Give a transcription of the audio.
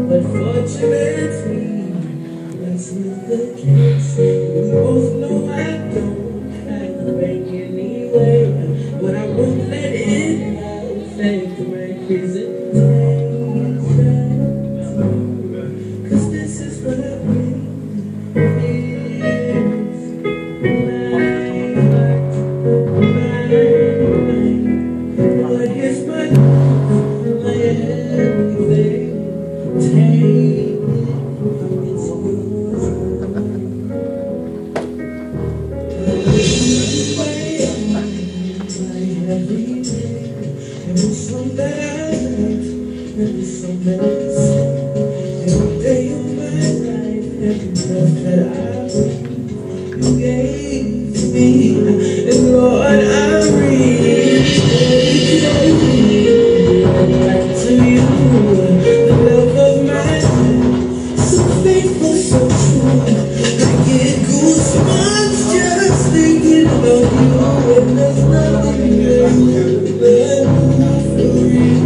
But fortunately, that's not the case. We both know I don't have the bank anyway, but I won't let it affect my presentation. 'Cause this is what I bring. It's mine. But here's my everything. Take it, it's yours. Every song that I write, every song that I sing, every day of my life, every breath that I breathe, you gave me, and Lord, I really dedicate back to you, the love of my life, so faithful, so true. I get goosebumps just thinking about you, and there's nothing better for you.